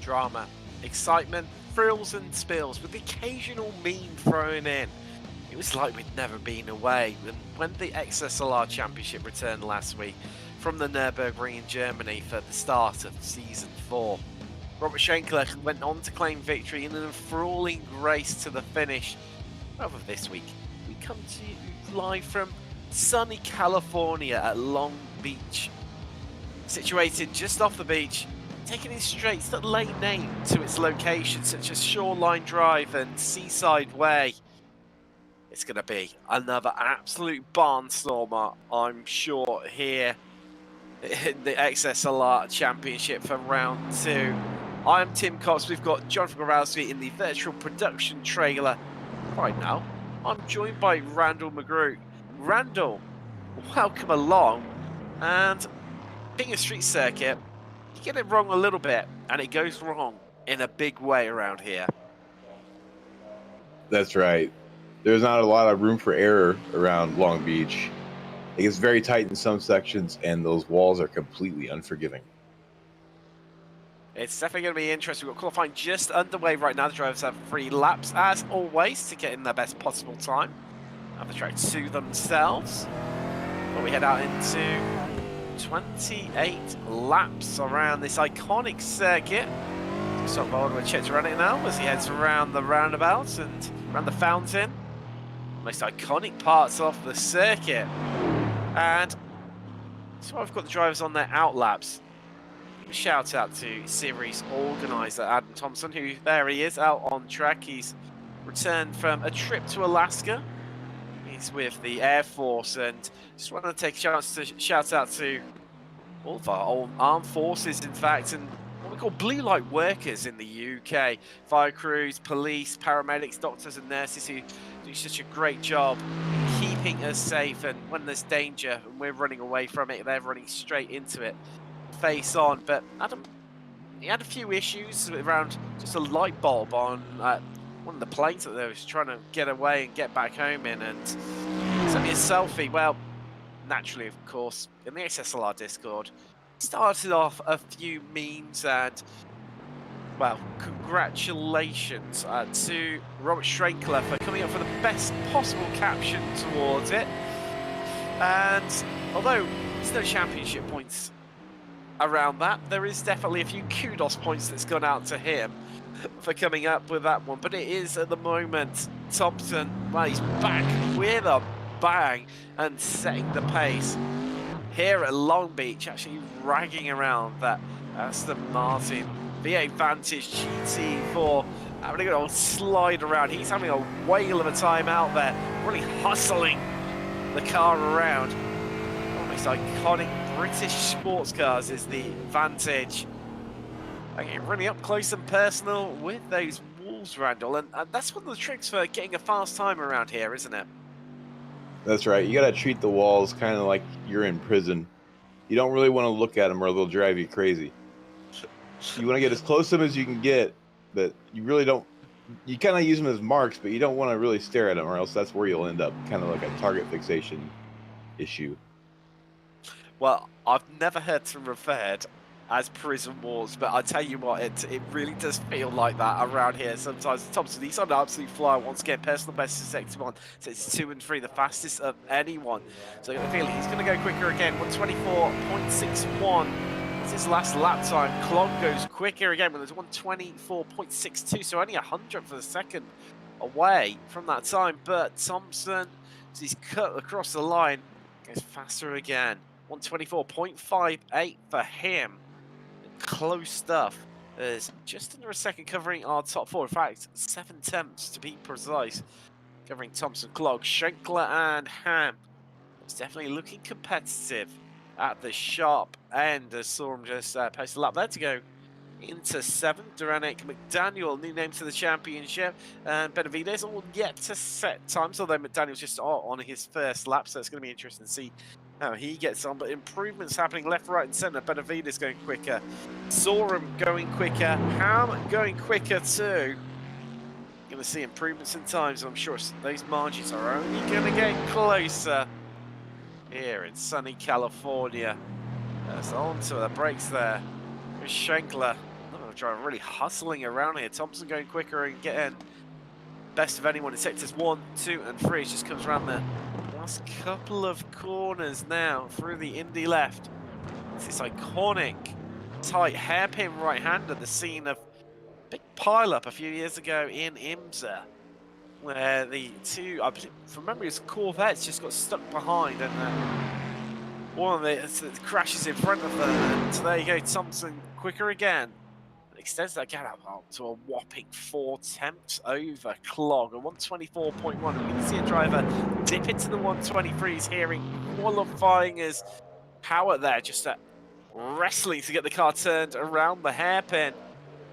drama, excitement, thrills and spills, with the occasional meme thrown in. It was like we'd never been away. And when the XSLR Championship returned last week from the Nürburgring in Germany for the start of Season 4, Robert Schenkler went on to claim victory in an enthralling race to the finish. Over this week, we come to you live from sunny California at Long Beach. Situated just off the beach, taking in straights that lay name to its locations such as Shoreline Drive and Seaside Way. It's going to be another absolute barnstormer, I'm sure, here in the XSLR Championship for round 2. I'm Tim Cox. We've got Jonathan Grabowski in the virtual production trailer. Right now, I'm joined by Randall McGrew. Randall, welcome along. And being a street circuit, you get it wrong a little bit, and it goes wrong in a big way around here. That's right. There's not a lot of room for error around Long Beach. It gets very tight in some sections, and those walls are completely unforgiving. It's definitely going to be interesting. We've got qualifying just underway right now. The drivers have 3 laps, as always, to get in their best possible time. Have the track to themselves. But we head out into 28 laps around this iconic circuit. So bold with Chet to run it now as he heads around the roundabouts and around the fountain. Most iconic parts of the circuit. And so I've got the drivers on their out laps. Shout out to series organizer Adam Thompson, who there he is out on track. He's returned from a trip to Alaska. He's with the Air Force, and just want to take a chance to shout out to all of our old armed forces, in fact, and what we call blue light workers in the UK. Fire crews, police, paramedics, doctors and nurses who do such a great job keeping us safe, and when there's danger and we're running away from it, they're running straight into it, face on. But Adam, he had a few issues around just a light bulb on one of the planes that they was trying to get away and get back home in, and sent me a selfie. Well, naturally, of course, in the XSLR Discord, started off a few memes, and well, congratulations to Robert Schenkler for coming up with the best possible caption towards it. And although there's no championship points around that, there is definitely a few kudos points that's gone out to him for coming up with that one. But it is at the moment Thompson, well, he's back with a bang and setting the pace here at Long Beach, actually ragging around that Aston Martin V8 Vantage GT4, having a good old slide around. He's having a whale of a time out there, really hustling the car around. Almost iconic British sports cars is the Vantage. Okay, really up close and personal with those walls, Randall, and that's one of the tricks for getting a fast time around here, isn't it? That's right. You got to treat the walls kind of like you're in prison. You don't really want to look at them or they'll drive you crazy. You want to get as close to them as you can get, but you really don't. You kind of use them as marks, but you don't want to really stare at them, or else that's where you'll end up, kind of like a target fixation issue. Well, I've never heard them referred as prison walls, but I tell you what, it really does feel like that around here sometimes. Thompson, he's on an absolute flyer once again, personal best is sector 1, so it's 2 and 3, the fastest of anyone. So I got a feeling he's going to go quicker again. 124.61 is his last lap time. Clog goes quicker again when there's 124.62, so only 100th of a second away from that time. But Thompson, as he's cut across the line, goes faster again. 124.58 for him. Close stuff. There's just under a second covering our top 4. In fact, 7 tenths to be precise. Covering Thompson, Clog, Schenkler and Ham. It's definitely looking competitive at the sharp end, as saw him just post a lap there to go into 7th. Duranic McDaniel, new name to the championship, and Benavides all yet to set times, although McDaniel's just on his first lap, so it's going to be interesting to see how he gets on. But improvements happening left, right and centre. Benavides going quicker, Sorum going quicker, Ham going quicker too. Going to see improvements in times. I'm sure those margins are only going to get closer here in sunny California. So on to the brakes there with Schenkler. driver really hustling around here. Thompson going quicker and getting best of anyone in sectors 1, 2, and 3. It just comes around the last couple of corners now through the Indy left. It's this iconic tight hairpin right-hander, the scene of a big pile-up a few years ago in IMSA, where the two, I believe, from memory, it's Corvettes just got stuck behind, and one of the crashes in front of them. And there you go, Thompson quicker again. Extends that gap up to a whopping 4 tenths over clog, a 124.1. And we can see a driver dip into the 123s here in qualifying as Howard there, just wrestling to get the car turned around the hairpin.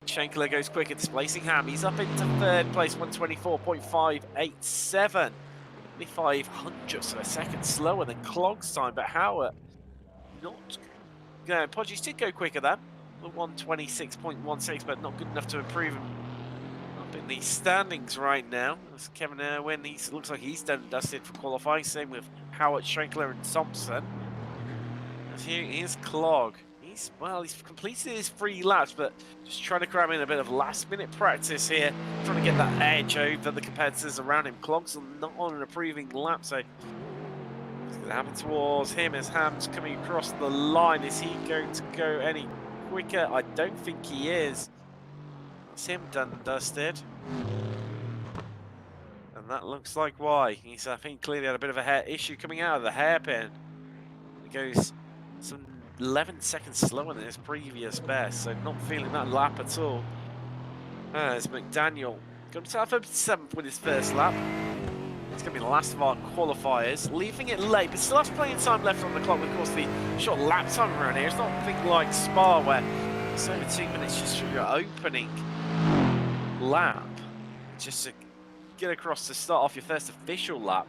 Schenkler goes quicker, displacing Ham. He's up into third place, 124.587. Only 500ths of a second slower than Clog's time, but Howard not. Podges did go quicker then. 126.16, but not good enough to improve him up in the standings right now. As Kevin Irwin, looks like he's done and dusted for qualifying. Same with Howard, Schenkler, and Thompson. And here is Clog. He's completed his 3 laps, but just trying to cram in a bit of last-minute practice here, trying to get that edge over the competitors around him. Clog's not on an improving lap, so what's going to happen towards him as Ham's coming across the line? Is he going to go any quicker? I don't think he is. That's him done and dusted. And that looks like why. He's, I think, clearly had a bit of a hair issue coming out of the hairpin. He goes some 11 seconds slower than his previous best, so not feeling that lap at all. As McDaniel got himself up to 7th with his first lap. It's going to be the last of our qualifiers, leaving it late, but still has plenty of time left on the clock. Of course, the short lap time around here, it's not a thing like Spa where it's over 2 minutes just for your opening lap, just to get across to start off your first official lap.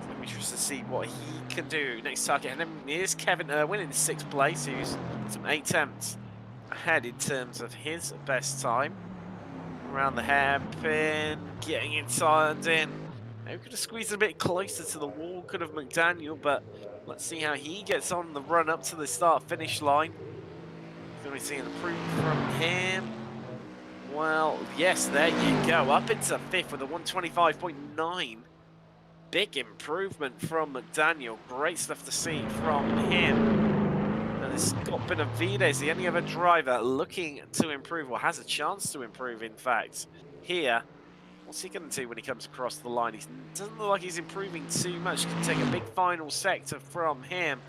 So I'm interested to see what he can do next target. And then here's Kevin Irwin in 6th place, who's some 8 tenths ahead in terms of his best time. Around the hairpin, getting it turned in. Maybe we could have squeezed a bit closer to the wall, could have McDaniel, but let's see how he gets on the run up to the start-finish line. Going to be seeing an improvement from him. Well, yes, there you go. Up into 5th with a 125.9. Big improvement from McDaniel. Great stuff to see from him. And Scott Benavides, the only other driver looking to improve, or has a chance to improve, in fact, here. What's he going to do when he comes across the line? He doesn't look like he's improving too much. Can take a big final sector from him.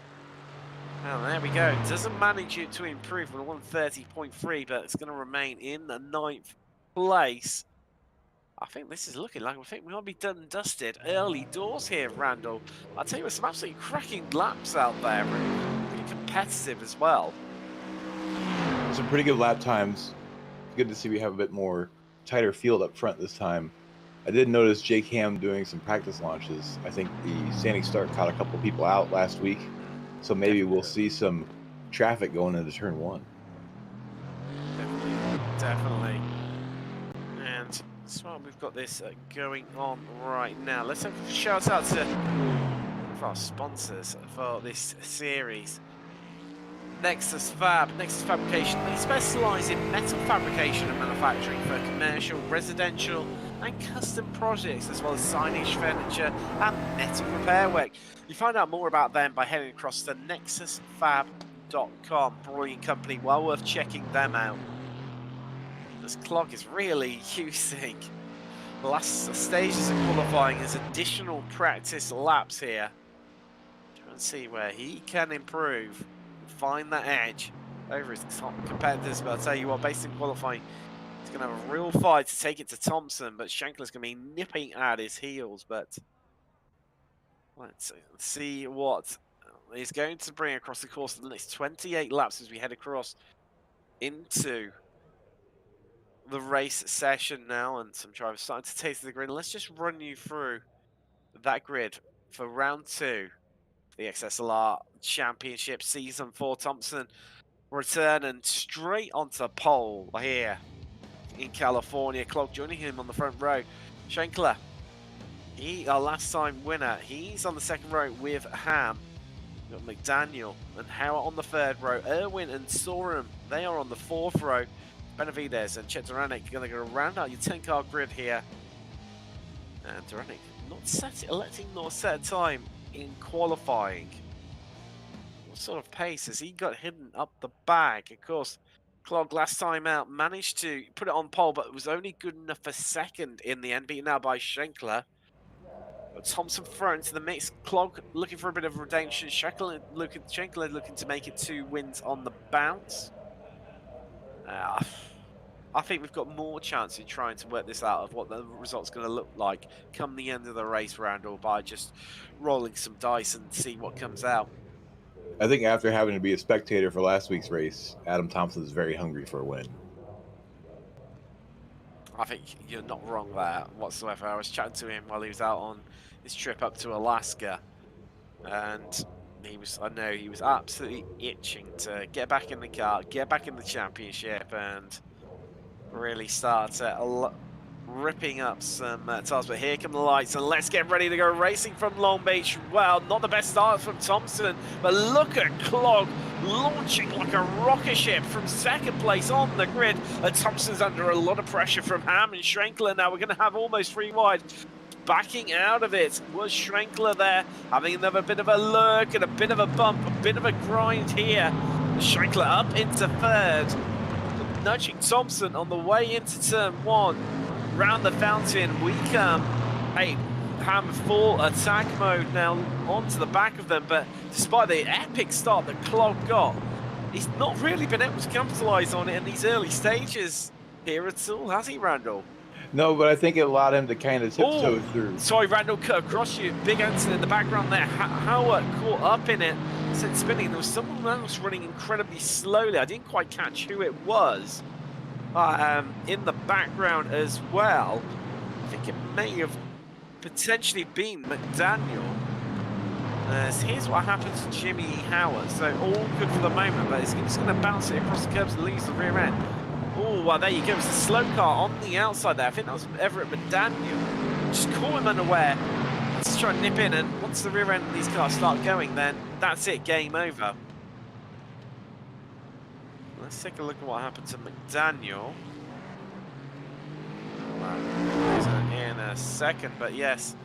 And there we go. Doesn't manage it to improve with a 130.3, but it's going to remain in the 9th place. I think this is looking like, I think we might be done and dusted early doors here, Randall. I'll tell you what, some absolutely cracking laps out there. Pretty competitive as well. Some pretty good lap times. It's good to see we have a bit more tighter field up front this time. I did notice Jake Ham doing some practice launches. I think the standing start caught a couple people out last week, so maybe we'll see some traffic going into turn 1. Definitely. And so we've got this going on right now. Let's have a shout out to one of our sponsors for this series. Nexus Fabrication. They specialise in metal fabrication and manufacturing for commercial, residential and custom projects, as well as signage, furniture and metal repair work. You find out more about them by heading across to nexusfab.com. Brilliant company, well worth checking them out. This clock is really using the last stages of qualifying as additional practice laps here. Try and see where he can improve. Find that edge over his top competitors, but I'll tell you what, based in qualifying, he's going to have a real fight to take it to Thompson, but Schenkler's going to be nipping at his heels. But let's see what he's going to bring across the course of the next 28 laps as we head across into the race session now, and some drivers starting to taste the grid. Let's just run you through that grid for round 2. The XSLR Championship Season 4. Thompson return and straight onto pole here in California. Clog joining him on the front row. Schenkler, our last time winner, he's on the second row with Ham. We've got McDaniel and Howard on the third row. Irwin and Sorum They are on the 4th row. Benavides and Chetaranek are going to go round out your 10-car grid here. And Duranic electing not to set a time in qualifying. What sort of pace has he got hidden up the back? Of course, Clog last time out managed to put it on pole, but it was only good enough for second in the end, beaten now by Schenkler. But Thompson thrown into the mix. Clog looking for a bit of redemption. Schenkler looking to make it 2 wins on the bounce. I think we've got more chance in trying to work this out of what the result's going to look like come the end of the race, Randall, by just rolling some dice and see what comes out. I think after having to be a spectator for last week's race, Adam Thompson is very hungry for a win. I think you're not wrong there whatsoever. I was chatting to him while he was out on his trip up to Alaska, and I know he was absolutely itching to get back in the car, get back in the championship, and really start ripping up some tires. But here come the lights, and let's get ready to go racing from Long Beach. Well, not the best start from Thompson, but look at Clog launching like a rocket ship from second place on the grid. And Thompson's under a lot of pressure from Ham and Schrenkler. Now we're going to have almost 3 wide. Backing out of it was Schrenkler there, having another bit of a lurk and a bit of a bump, a bit of a grind here. Schrenkler up into 3rd. Nudging Thompson on the way into turn 1. Round the fountain we come. Hey, Ham full attack mode now onto the back of them, but despite the epic start that Clog got, he's not really been able to capitalise on it in these early stages here at all, has he, Randall? No, but I think it allowed him to kind of tiptoe through. Sorry, Randall, cut across you. Big Andersen in the background there. Howard caught up in it, sent spinning. There was someone else running incredibly slowly. I didn't quite catch who it was. In the background as well. I think it may have potentially been McDaniel. Here's what happens to Jimmy Howard. So all good for the moment, but he's just going to bounce it across the curbs and lose the rear end. Oh, well, there you go. It's a slow car on the outside there. I think that was Everett McDaniel. Just caught him unaware. Let's try and nip in, and once the rear end of these cars start going, then that's it, game over. Let's take a look at what happened to McDaniel. In a second, but yes,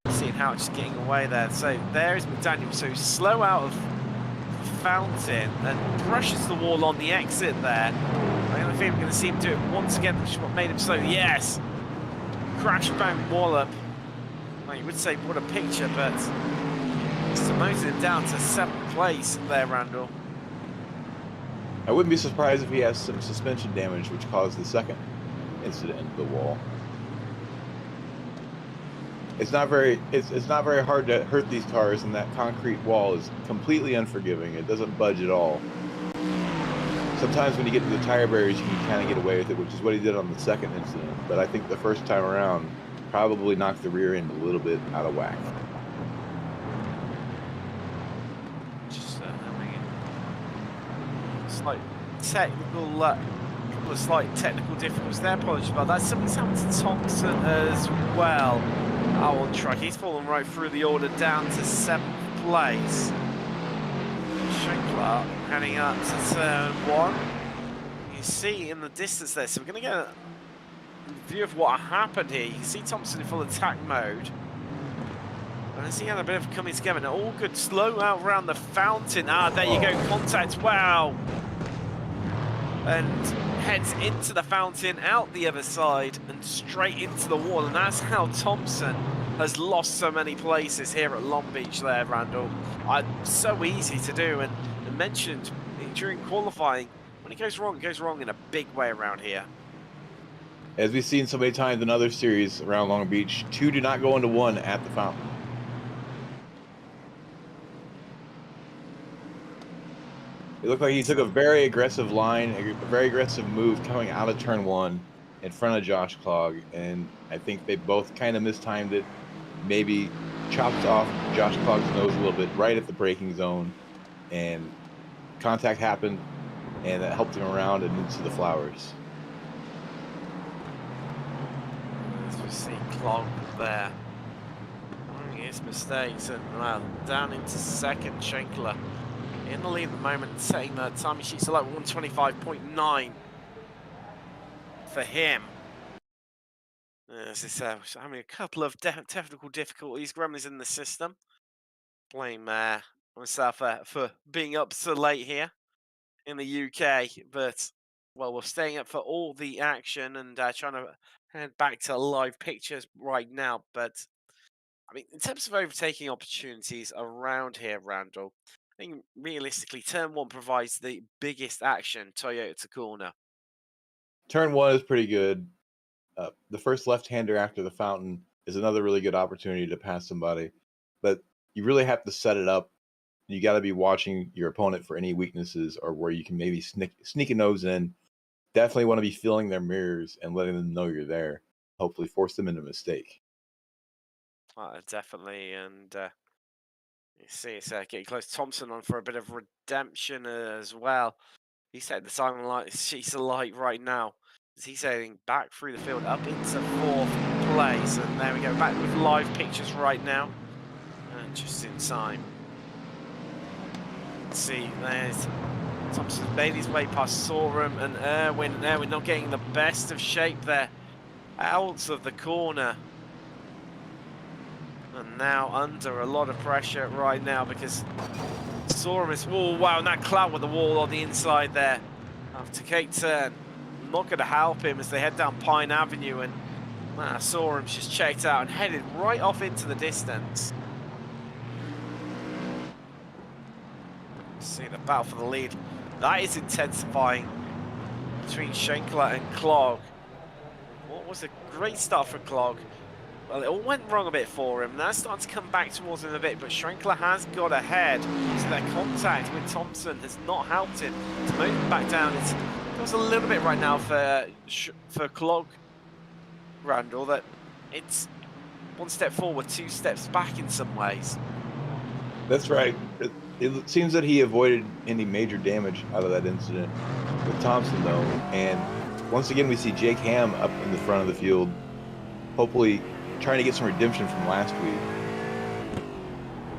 seeing how it's just getting away there. So there is McDaniel. So slow out of fountain and brushes the wall on the exit there. I think we're going to see him do it once again, which is what made him slow. Yes, crash bang wallop. Well, you would say what a picture, but it's demoted him down to 7th place there, Randall. I wouldn't be surprised if he has some suspension damage, which caused the second incident into the wall. It's not very hard to hurt these cars, and that concrete wall is completely unforgiving. It doesn't budge at all. Sometimes when you get to the tire barriers, you can kind of get away with it, which is what he did on the second incident. But I think the first time around probably knocked the rear end a little bit out of whack. Just having a slight technical, couple of slight technical difficulties there. Apologies about that. Something's happened to Thompson as well. On track, he's fallen right through the order down to 7th place. Schenkler heading up to turn 1. You see in the distance there, so we're going to get a view of what happened here. You can see Thompson in full attack mode. And as he had a bit of coming together, now all good, slow out around the fountain. There you go, contact, wow. And heads into the fountain, out the other side, and straight into the wall. And that's how Thompson has lost so many places here at Long Beach there, Randall. So easy to do, and mentioned during qualifying, when it goes wrong in a big way around here. As we've seen so many times in other series around Long Beach, 2 do not go into 1 at the fountain. It looked like he took a very aggressive line, a very aggressive move coming out of turn 1 in front of Josh Clog, and I think they both kind of mistimed it, maybe chopped off Josh Clog's nose a little bit right at the braking zone, and contact happened, and that helped him around and into the flowers. As we see Clog there, his mistakes, and down into second, Schenkler in the lead at the moment, setting the timing sheet to like 125.9 for him. As I said, having a couple of technical difficulties, gremlins in the system. Blame myself for being up so late here in the UK, but well, we're staying up for all the action and trying to head back to live pictures right now. But I mean, in terms of overtaking opportunities around here, Randall, I think realistically, turn one provides the biggest action Toyota corner. Turn one is pretty good. The first left-hander after the fountain is another really good opportunity to pass somebody, but you really have to set it up. You got to be watching your opponent for any weaknesses or where you can maybe sneak a nose in. Definitely want to be feeling their mirrors and letting them know you're there. Hopefully, force them into a mistake. Definitely, and you see it's getting close. Thompson on for a bit of redemption as well. He's setting the silent light. She's a light right now. He's heading back through the field up into fourth place, and there we go. Back with live pictures right now, and just in time. Let's see, there's Thompson's made his way past Sorum and Irwin. There, we're not getting the best of shape there. Out of the corner. And now under a lot of pressure right now because Sorum is, oh wow, and that cloud with the wall on the inside there. After Kate turn, not going to help him as they head down Pine Avenue, and Sorum's just checked out and headed right off into the distance. See the battle for the lead. That is intensifying between Schenkler and Clog. What was a great start for Clog. Well, it all went wrong a bit for him. Now it's starting to come back towards him a bit, but Schrenkler has got ahead. So that contact with Thompson has not helped him to move him back down. It feels a little bit right now for Clog, Randall, that it's one step forward, two steps back in some ways. That's right. It seems that he avoided any major damage out of that incident with Thompson, though. And once again, we see Jake Ham up in the front of the field, hopefully trying to get some redemption from last week.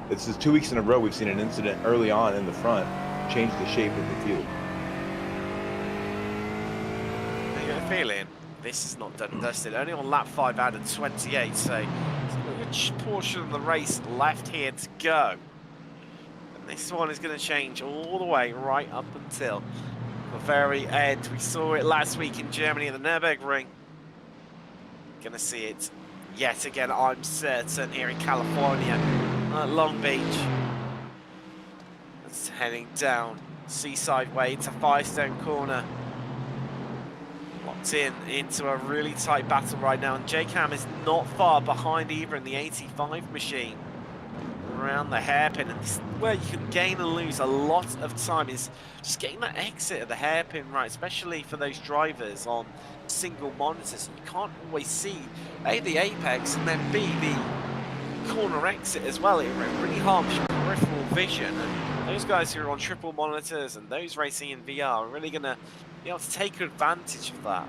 This is 2 weeks in a row we've seen an incident early on in the front change the shape of the field. I get a feeling this is not done and dusted. Only on lap 5 out of 28, so there's a good portion of the race left here to go. And this one is going to change all the way right up until the very end. We saw it last week in Germany at the Nürburgring. Going to see it yet again, I'm certain, here in California, at Long Beach. It's heading down Seaside Way into Firestone Corner. Locked into a really tight battle right now, and Jake Ham is not far behind either in the 85 machine. Around the hairpin, and this is where you can gain and lose a lot of time, is just getting that exit of the hairpin right, especially for those drivers on single monitors. You can't always see A, the apex, and then B, the corner exit as well. It really harms your peripheral vision, and those guys who are on triple monitors and those racing in VR are really going to be able to take advantage of that.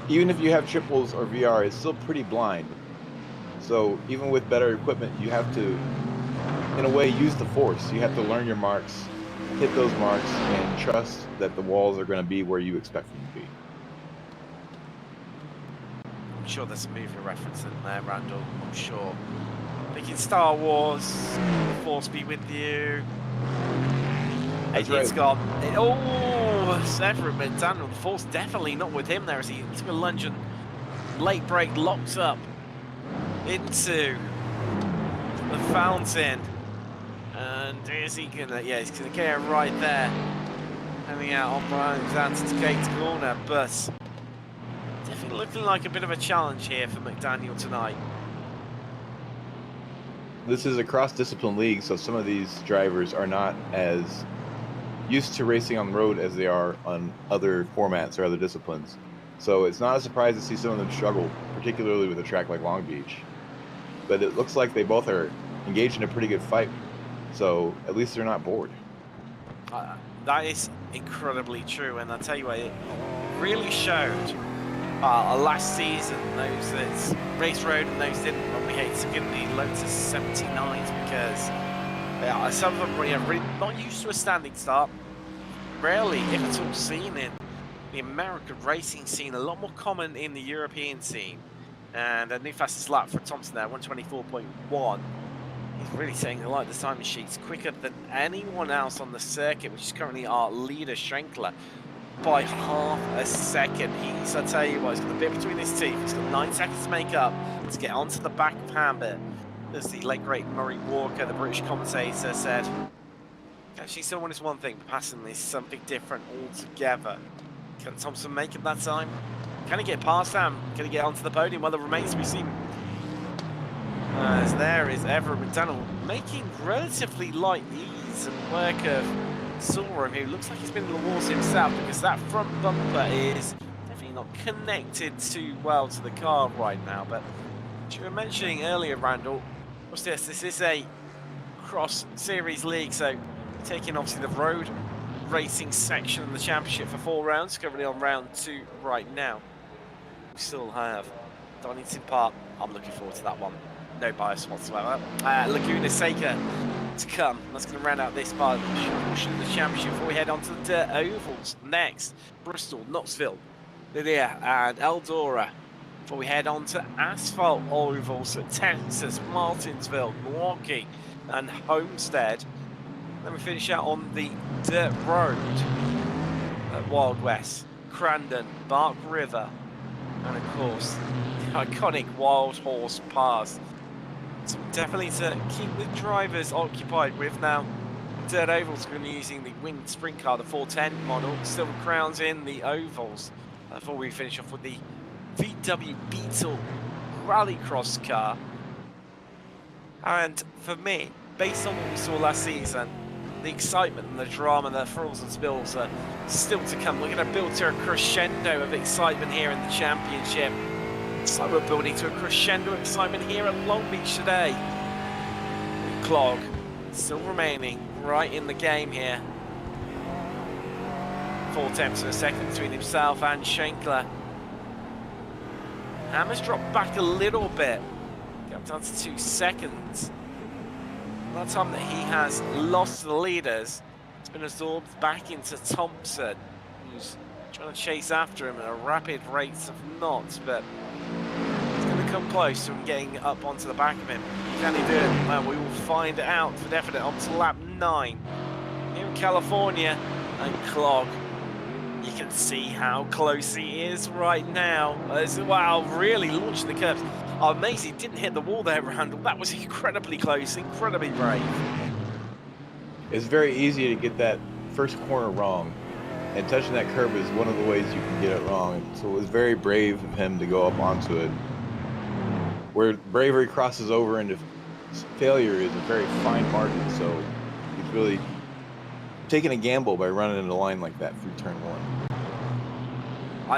Even if you have triples or VR, it's still pretty blind. So even with better equipment, you have to, in a way, use the force. You have to learn your marks, hit those marks, and trust that the walls are going to be where you expect them to be. I'm sure there's a movie reference in there, Randall. I'm sure. Thinking Star Wars, the Force be with you. That's It's right. got, Severin McDaniel. The Force definitely not with him there as he took a lunge and late break locks up into the fountain. And is he gonna, yeah, he's gonna get it right there. Coming out on Brian's anti-gate corner, but definitely looking like a bit of a challenge here for McDaniel tonight. This is a cross-discipline league, so some of these drivers are not as used to racing on the road as they are on other formats or other disciplines. So it's not a surprise to see some of them struggle, particularly with a track like Long Beach. But it looks like they both are engaged in a pretty good fight, so at least they're not bored. That is incredibly true, and I'll tell you what, it really showed last season, those that raced road and those didn't, when we had to get the Lotus 79s, because Yeah, some of them really not used to a standing start. Rarely, if at all, seen in the American racing scene. A lot more common in the European scene. And a new fastest lap for Thompson there, 124.1. He's really saying the light the timing sheets quicker than anyone else on the circuit, which is currently our leader, Schrenkler, by half a second. I tell you what, he's got a bit between his teeth. He's got 9 seconds to make up to get onto the back of Hambit. As the late great Murray Walker, the British commentator, said, actually, someone is one thing, but passing is something different altogether. Can Thompson make it that time? Can he get past Ham? Can he get onto the podium? Well, it remains to be seen. As there is Everett McDaniel making relatively light ease and work of Sorum, who looks like he's been in the walls himself, because that front bumper is definitely not connected too well to the car right now. But as you were mentioning earlier, Randall, what's this? This is a cross series league, so taking obviously the road racing section of the championship for 4 rounds, currently on round 2 right now. We still have Donington Park. I'm looking forward to that one. No bias whatsoever. Laguna Seca to come. That's going to round out this part portion of the championship before we head on to the dirt ovals. Next, Bristol, Knoxville, Lydia and Eldora. Before we head on to asphalt ovals at Texas, Martinsville, Milwaukee and Homestead. Then we finish out on the dirt road at Wild West, Crandon, Bark River, and of course the iconic Wild Horse Pass. So definitely to keep the drivers occupied with now. Dirt ovals are going to be using the winged sprint car, the 410 model, Silver Crowns in the ovals. Before we finish off with the VW Beetle Rallycross car. And for me, based on what we saw last season, the excitement and the drama, the frills and spills are still to come. We're going to build to a crescendo of excitement here in the championship. It's like we're building to a crescendo of excitement here at Long Beach today. Clog still remaining right in the game here. 4 tenths of a second between himself and Schenkler. Hammer's dropped back a little bit. Got down to 2 seconds. That time that he has lost the leaders, it's been absorbed back into Thompson, who's trying to chase after him at a rapid rate of knots, but he's going to come close to him getting up onto the back of him. Can he do it? Well, we will find out for definite on to lap 9 here in California. And Clog, you can see how close he is right now. Wow, really launching the curves. Oh, amazing, didn't hit the wall there, Randall. That was incredibly close, incredibly brave. It's very easy to get that first corner wrong, and touching that curb is one of the ways you can get it wrong. So it was very brave of him to go up onto it. Where bravery crosses over into failure is a very fine margin, so he's really taking a gamble by running in a line like that through turn 1.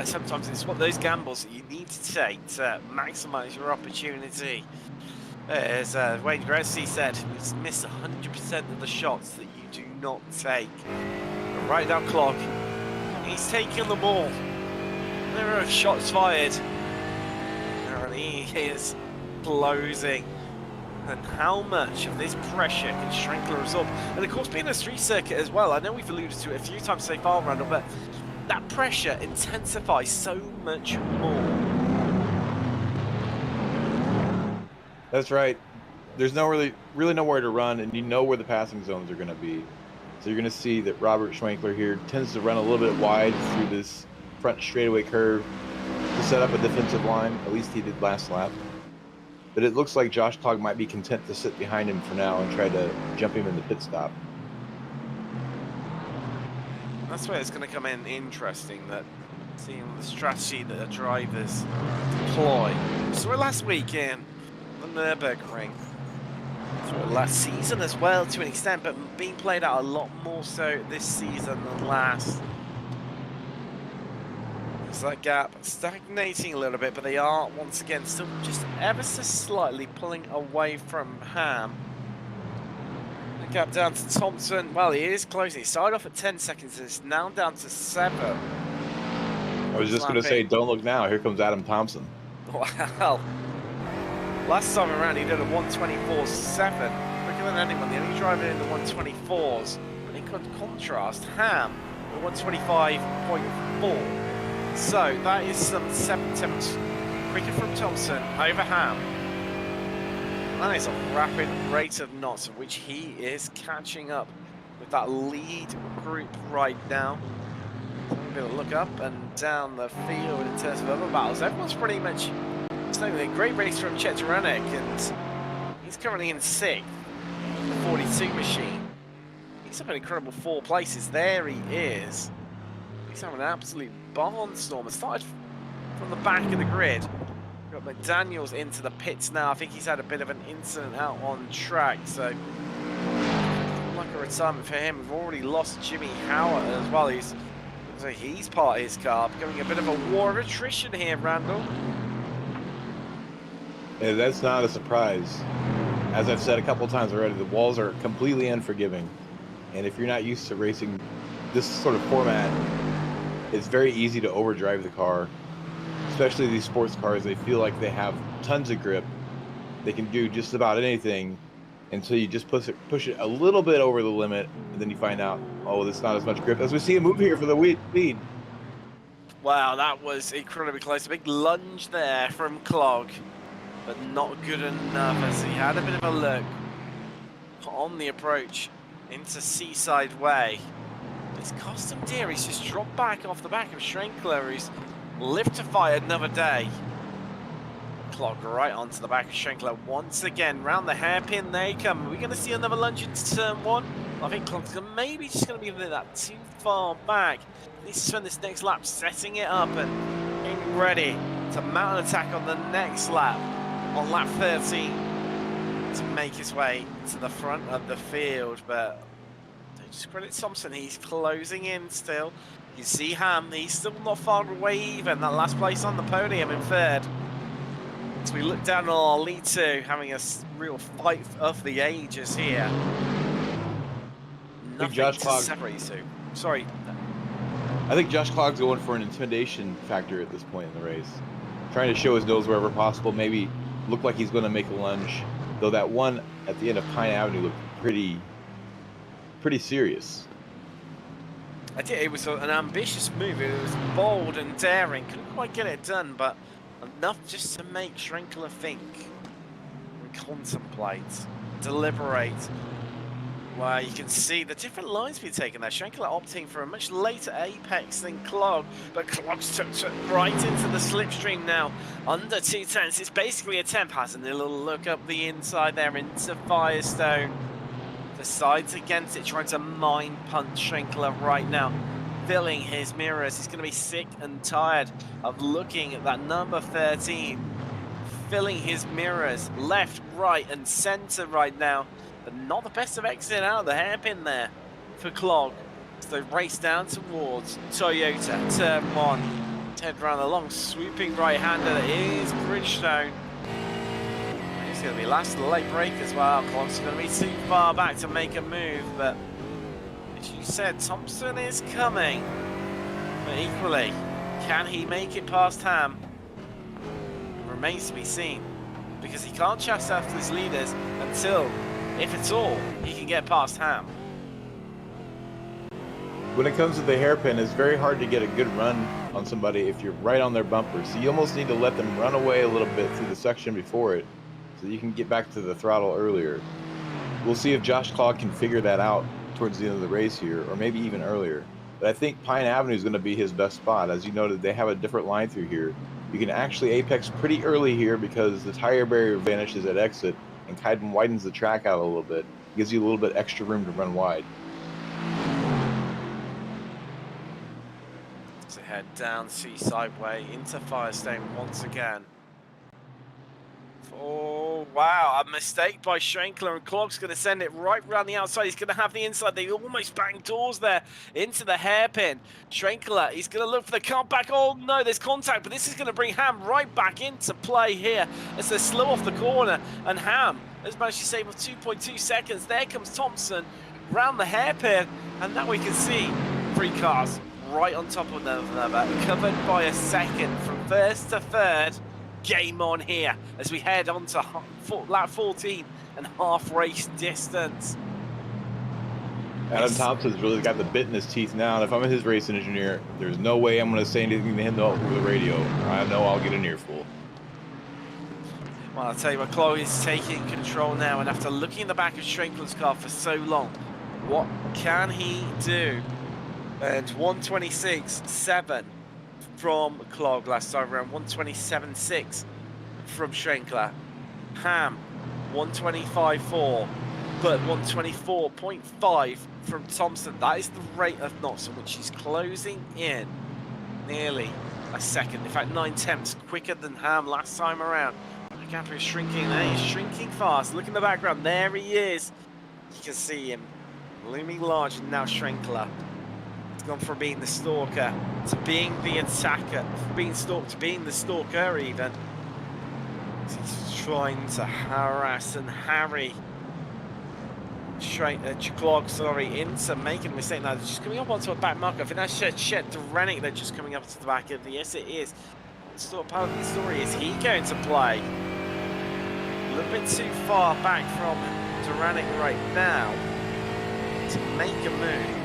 Sometimes it's one of those gambles that you need to take to maximise your opportunity. As Wayne Grabowski said, he's missed 100% of the shots that you do not take. But right now, Clock, he's taking the ball. There are shots fired. And he is closing. And how much of this pressure can Schrenkler absorb? And of course, being a street circuit as well, I know we've alluded to it a few times so far, Randall, but that pressure intensifies so much more. That's right. There's really nowhere to run, and you know where the passing zones are going to be. So you're going to see that Robert Schwenkler here tends to run a little bit wide through this front straightaway curve to set up a defensive line. At least he did last lap. But it looks like Josh Clog might be content to sit behind him for now and try to jump him in the pit stop. That's where it's going to come in interesting, that seeing the strategy that the drivers deploy. So last weekend, the Nürburgring, through last season as well to an extent, but being played out a lot more so this season than last. There's that gap stagnating a little bit, but they are once again still just ever so slightly pulling away from Ham. The gap down to Thompson. Well, he is closing. He started off at 10 seconds, it's now down to 7. I was just going to say, don't look now. Here comes Adam Thompson. Wow. Last time around, he did a 124.7. Look quicker than anyone. The only driver in the 124s. But in contrast, Ham, the 125.4. So that is some 7 tenths quicker from Thompson over Ham. That is a rapid rate of knots, of which he is catching up with that lead group right now. So we're going to look up and down the field in terms of other battles. Everyone's pretty much saying a great race from Chetaranek, and he's currently in 6th, the 42 machine. He's up an incredible 4 places. There he is. He's having an absolute barnstorm. It started from the back of the grid. Got McDaniels into the pits now. I think he's had a bit of an incident out on track, so like a retirement for him. We've already lost Jimmy Howard as well. He's part of his car, becoming a bit of a war of attrition here, Randall. Yeah, that's not a surprise. As I've said a couple times already, the walls are completely unforgiving, and if you're not used to racing this sort of format, it's very easy to overdrive the car. Especially these sports cars, they feel like they have tons of grip. They can do just about anything until you just push it a little bit over the limit, and then you find out, oh, there's not as much grip. As we see a move here for the lead. Wow, that was incredibly close. A big lunge there from Clog, but not good enough as he had a bit of a look on the approach into Seaside Way. It's cost him dear. He's just dropped back off the back of Schrenkler, who's lived to fight another day. Clog right onto the back of Schrenkler once again. Round the hairpin they come. Are we going to see another lunge into turn 1? I think Clog's maybe just going to be a bit that too far back. He needs to spend this next lap setting it up and getting ready to mount an attack on the next lap, on lap 13, to make his way to the front of the field. But don't just credit Thompson, he's closing in still. You see Ham, he's still not far away even. That last place on the podium in 3rd. So we look down on our lead 2, having a real fight of the ages here. Nothing Josh to Clog, separate these 2. Sorry. I think Josh Clog's going for an intimidation factor at this point in the race. Trying to show his nose wherever possible, maybe look like he's going to make a lunge. Though that one at the end of Pine Avenue looked pretty serious. I did. It was an ambitious move. It was bold and daring. Couldn't quite get it done, but enough just to make Schrenkler think and contemplate, deliberate. Well, you can see the different lines being taken there. Schrenkler opting for a much later apex than Clog, but Clog's took right into the slipstream now. Under 2 tenths. It's basically a 10 pass, and a little look up the inside there into Firestone. Decides against it, trying to mind punch Schrenkler right now, filling his mirrors. He's going to be sick and tired of looking at that number 13, filling his mirrors left, right, and centre right now. But not the best of exit out of the hairpin there for Clog. So they race down towards Toyota, turn 1. Head around the long, swooping right-hander that is Bridgestone. He's going to be last of the late break as well. Clog's going to be too far back to make a move, but as you said, Thompson is coming. But equally, can he make it past Ham? It remains to be seen, because he can't chase after his leaders until, if at all, he can get past Ham. When it comes to the hairpin, it's very hard to get a good run on somebody if you're right on their bumper. So you almost need to let them run away a little bit through the section before it, so you can get back to the throttle earlier. We'll see if Josh Clog can figure that out towards the end of the race here, or maybe even earlier. But I think Pine Avenue is going to be his best spot. As you noted, they have a different line through here. You can actually apex pretty early here because the tire barrier vanishes at exit and kind of widens the track out a little bit. Gives you a little bit extra room to run wide. So head down Seaside Way into Firestone once again. Oh, wow, a mistake by Schrenkler, and Clog's going to send it right around the outside. He's going to have the inside. They almost banged doors there into the hairpin. Schrenkler, he's going to look for the comeback. Oh, no, there's contact, but this is going to bring Ham right back into play here as they slow off the corner, and Ham has managed to save 2.2 seconds. There comes Thompson round the hairpin, and now we can see 3 cars right on top of one another, covered by a second from 1st to 3rd. game on here as we head on to lap 14 and half race distance. Adam Thompson's really got the bit in his teeth now, and if I'm his racing engineer, there's no way I'm going to say anything to him over the radio. I know I'll get an earful. Well, I'll tell you what, Chloe is taking control now, and after looking in the back of Schrenkler's car for so long, what can he do? And 126.7 from Clog last time around, 127.6 from Schrenkler. Ham, 125.4, but 124.5 from Thompson. That is the rate of knots on which he's closing in nearly a second. In fact, 9/10 quicker than Ham last time around. The gap is shrinking, and he's shrinking fast. Look in the background, there he is. You can see him looming large, and now Schrenkler. It's gone from being the stalker to being the attacker, from being stalked to being the stalker even. He's trying to harass and harry Clog, into making a mistake. Now they're just coming up onto a back marker. I think that's Chet Duranic. They're just coming up to the back of the, yes it is. What's the part of the story? Is he going to play a little bit too far back from Duranic right now to make a move?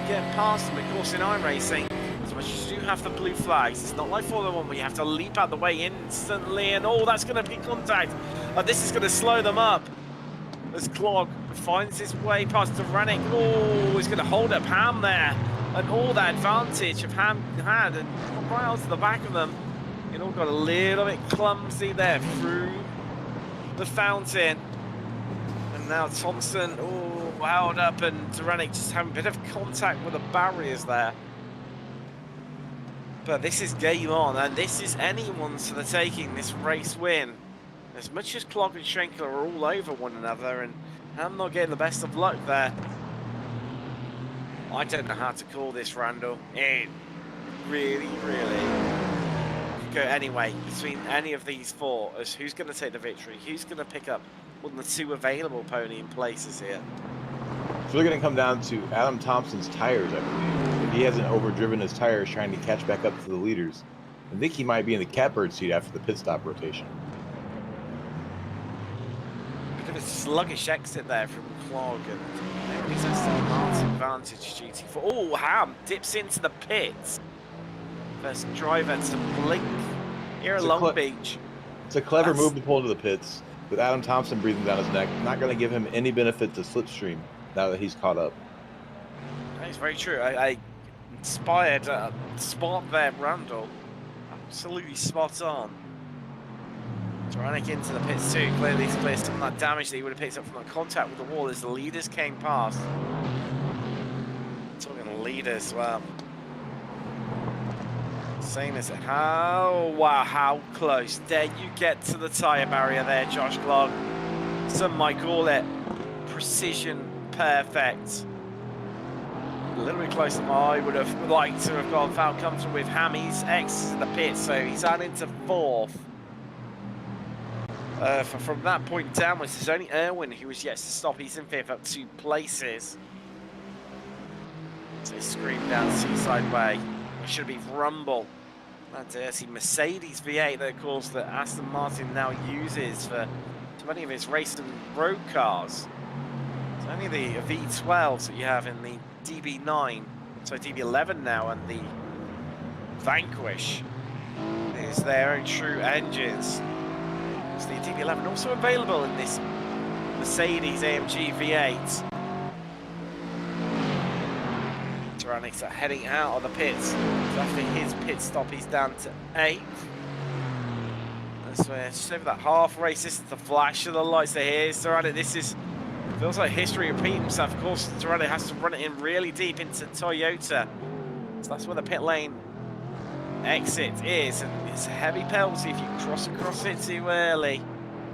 Get past them, of course, in iRacing, as much as you do have the blue flags, it's not like Formula 1 where you have to leap out the way instantly, and oh, that's going to be contact. This is going to slow them up as Clog finds his way past Duranic. Oh, he's going to hold up Ham there, and all that advantage of Ham had, and right onto the back of them. It all got a little bit clumsy there through the fountain. And now Thompson, wound up, and Duranic just having a bit of contact with the barriers there. But this is game on, and this is anyone's for the taking, this race win. As much as Clog and Schrenkler are all over one another, and I'm not getting the best of luck there. I don't know how to call this, Randall. It really could go anyway between any of these four as who's going to take the victory, who's going to pick up one of the two available podium places here. It's really going to come down to Adam Thompson's tires, I believe. If he hasn't overdriven his tires trying to catch back up to the leaders, I think he might be in the catbird seat after the pit stop rotation. Bit of a sluggish exit there from Clog, and maybe he's Aston Martin advantage GT4. Oh, Ham dips into the pits. First driver to blink here at Long Beach. It's a clever move to pull into the pits, with Adam Thompson breathing down his neck. Not going to give him any benefit to slipstream now that he's caught up. That's very true. I inspired spot there, Randall. Absolutely spot on. Duranic into the pits too. Clearly he's cleared some of that damage that he would have picked up from that contact with the wall as the leaders came past. Talking leaders, well. Same as how close. There you get to the tyre barrier there, Josh Clog. Some might call it precision perfect. A little bit closer than I would have liked to have gone. Foul comes with Hammy's X in the pit, so he's out into fourth. From that point downwards, there's only Irwin who was yet to stop. He's in fifth, up 2 places. So he screamed down Seaside Way. It should be Rumble. That dirty Mercedes V8 that, of course, that Aston Martin now uses for many of its race and road cars. It's only the V12s that you have in the DB9, so DB11 now, and the Vanquish is their own true engines. It's the DB11 also available in this Mercedes AMG V8. Duranic's heading out of the pits. So after his pit stop, he's down to 8th. That's where just over that half race, this is the flash of the lights that here. Duranic, this is feels like history repeating itself. Of course, Duranic has to run it in really deep into Toyota. So that's where the pit lane exit is, and it's a heavy penalty if you cross across it too early.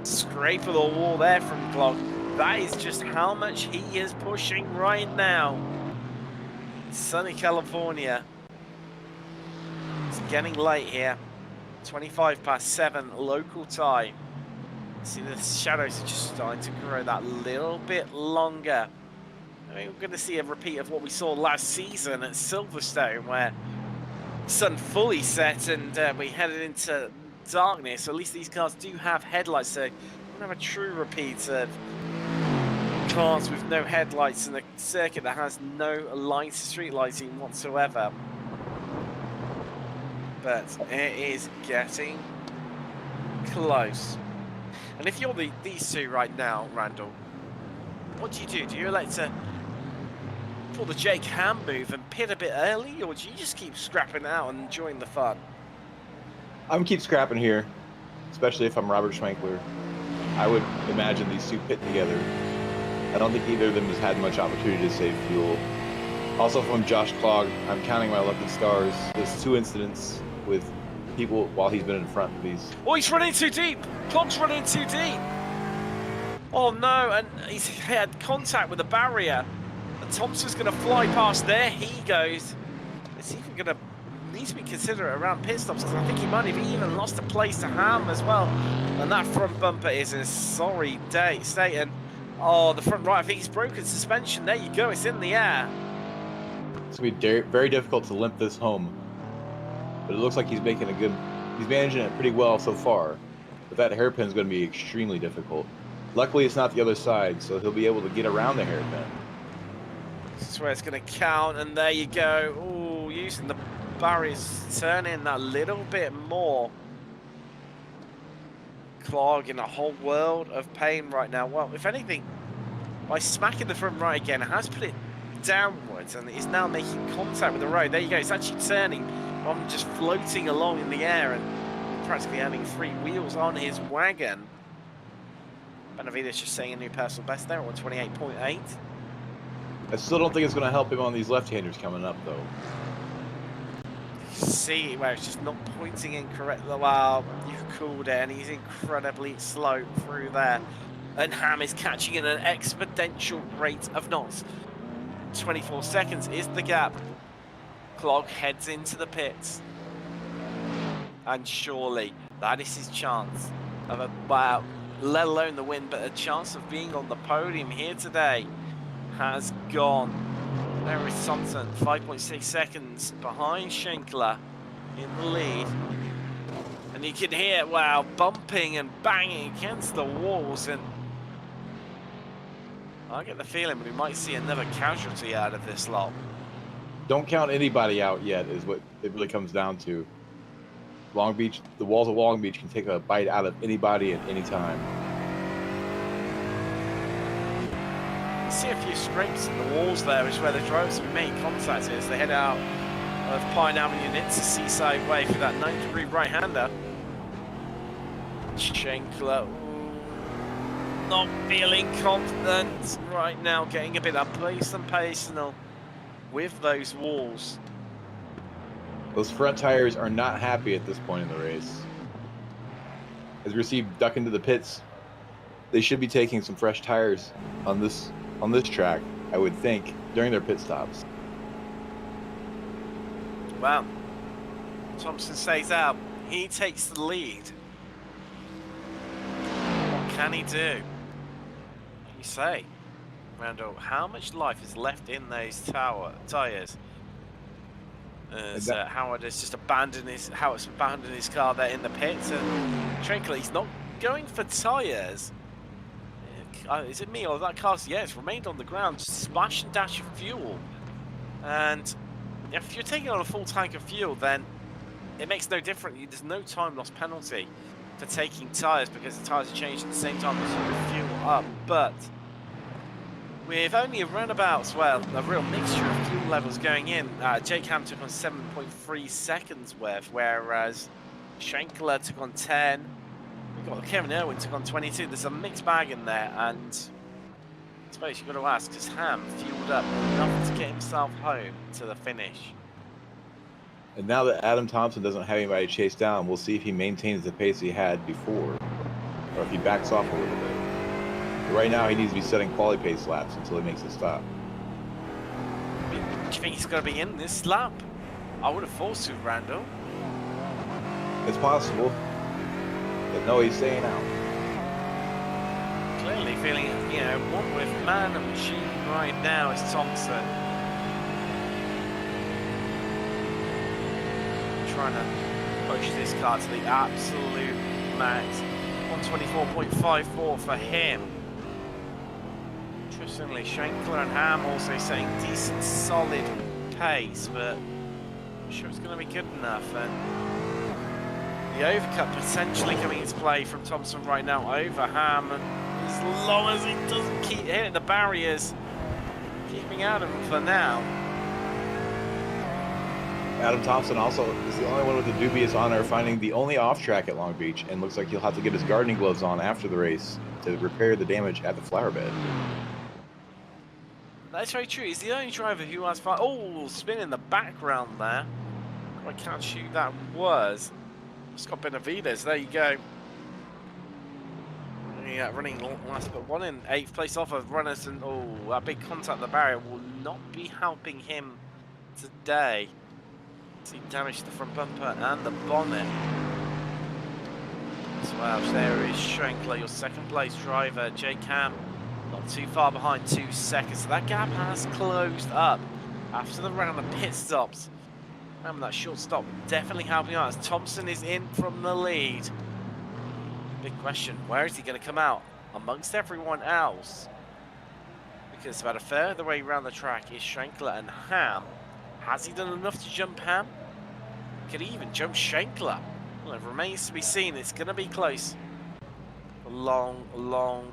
Scrape of the wall there from Clog. That is just how much he is pushing right now. Sunny California. It's getting late here. 25 past 7 local time. See, the shadows are just starting to grow that little bit longer. I mean, we're going to see a repeat of what we saw last season at Silverstone, where sun fully set and we headed into darkness. So at least these cars do have headlights, so we don't have a true repeat of cars with no headlights in a circuit that has no street lighting whatsoever. But it is getting close. And if you're these two right now, Randall, what do? Do you elect to pull the Jake Ham move and pit a bit early, or do you just keep scrapping out and enjoying the fun? I'm keep scrapping here, especially if I'm Robert Schwenkler. I would imagine these two pit together. I don't think either of them has had much opportunity to save fuel. Also from Josh Clogg, I'm counting my lucky stars. There's 2 incidents with people while he's been in front of these. Oh, he's running too deep! Clogg's running too deep! Oh no, and he's had contact with the barrier. And Thompson's going to fly past. There he goes. It's even going to need to be considerate around pit stops, because I think he might have even lost a place to Ham as well. And that front bumper is in a sorry state. And oh, the front right, I think he's broken suspension. There you go, it's in the air. It's going to be very difficult to limp this home. But it looks like he's managing it pretty well so far. But that hairpin is going to be extremely difficult. Luckily, it's not the other side, so he'll be able to get around the hairpin. This is where it's going to count, and there you go. Oh, using the barriers, turning that little bit more. Clog in a whole world of pain right now. Well, if anything, by smacking the front right again, it has put it downwards, and it's now making contact with the road. There you go. It's actually turning rather than just floating along in the air and practically having 3 wheels on his wagon. Benavides just saying a new personal best there at 128.8. I still don't think it's going to help him on these left-handers coming up, though. See where it's just not pointing in correctly. Well, you called it, and he's incredibly slow through there. And Ham is catching in an exponential rate of knots. 24 seconds is the gap. Clog heads into the pits. And surely that is his chance of a, well, let alone the win, but a chance of being on the podium here today has gone. There is Thompson, 5.6 seconds behind Schenkler in the lead. And you can hear, wow, bumping and banging against the walls. And I get the feeling we might see another casualty out of this lot. Don't count anybody out yet is what it really comes down to. Long Beach, the walls of Long Beach can take a bite out of anybody at any time. You see a few scrapes in the walls there, which is where the drivers have made contact as they head out of Pine Avenue and into Seaside Way for that 90-degree right-hander. Schenkler, not feeling confident right now, getting a bit up close and personal with those walls. Those front tires are not happy at this point in the race. As we see duck into the pits, they should be taking some fresh tires on this track, I would think, during their pit stops. Well, Thompson stays out. He takes the lead. What can he do? What do you say, Randall? How much life is left in those tires? Howard has just abandoned his car there in the pits, and frankly, he's not going for tires. Is it me or that car? Yeah, it's remained on the ground, just splash and dash of fuel. And if you're taking on a full tank of fuel, then it makes no difference. There's no time loss penalty for taking tires, because the tires are changed at the same time as the fuel up. But with only around about, well, a real mixture of fuel levels going in, Jake Ham took on 7.3 seconds worth, whereas Schenkler took on 10. We've got Kevin Irwin took on 22. There's a mixed bag in there, and I suppose you've got to ask, because Ham fueled up enough to get himself home to the finish. And now that Adam Thompson doesn't have anybody to chase down, we'll see if he maintains the pace he had before, or if he backs off a little bit. But right now, he needs to be setting quality pace laps until he makes a stop. Do you think he's going to be in this lap? I would have thought so, Randall. It's possible. But no, he's staying out. Clearly feeling, one with man and machine right now is Thompson. trying to push this car to the absolute max. 124.54 for him. Interestingly, Schenkler and Ham also saying decent, solid pace, but I'm sure it's going to be good enough. And the overcut potentially coming into play from Thompson right now over Ham, and as long as he doesn't keep hitting the barriers, keeping out of him for now. Adam Thompson also is the only one with the dubious honor of finding the only off track at Long Beach, and looks like he'll have to get his gardening gloves on after the race to repair the damage at the flower bed. That's very true. He's the only driver who has fun. Oh, spin in the background there. I can't shoot who that was. Scott Benavides, there you go. Yeah, running last but one in 8th place off of runners, and oh, that big contact at the barrier will not be helping him today. See damage to the front bumper and the bonnet as well. There is Schrenkler, your second place driver. Jake Ham not too far behind, 2 seconds. So that gap has closed up after the round of pit stops. And that short stop definitely helping out as Thompson is in from the lead. Big question, where is he going to come out amongst everyone else? Because about a third of the way around the track is Schenkler and Ham. Has he done enough to jump Ham? Could he even jump Schenkler? Well, it remains to be seen. It's going to be close. Long.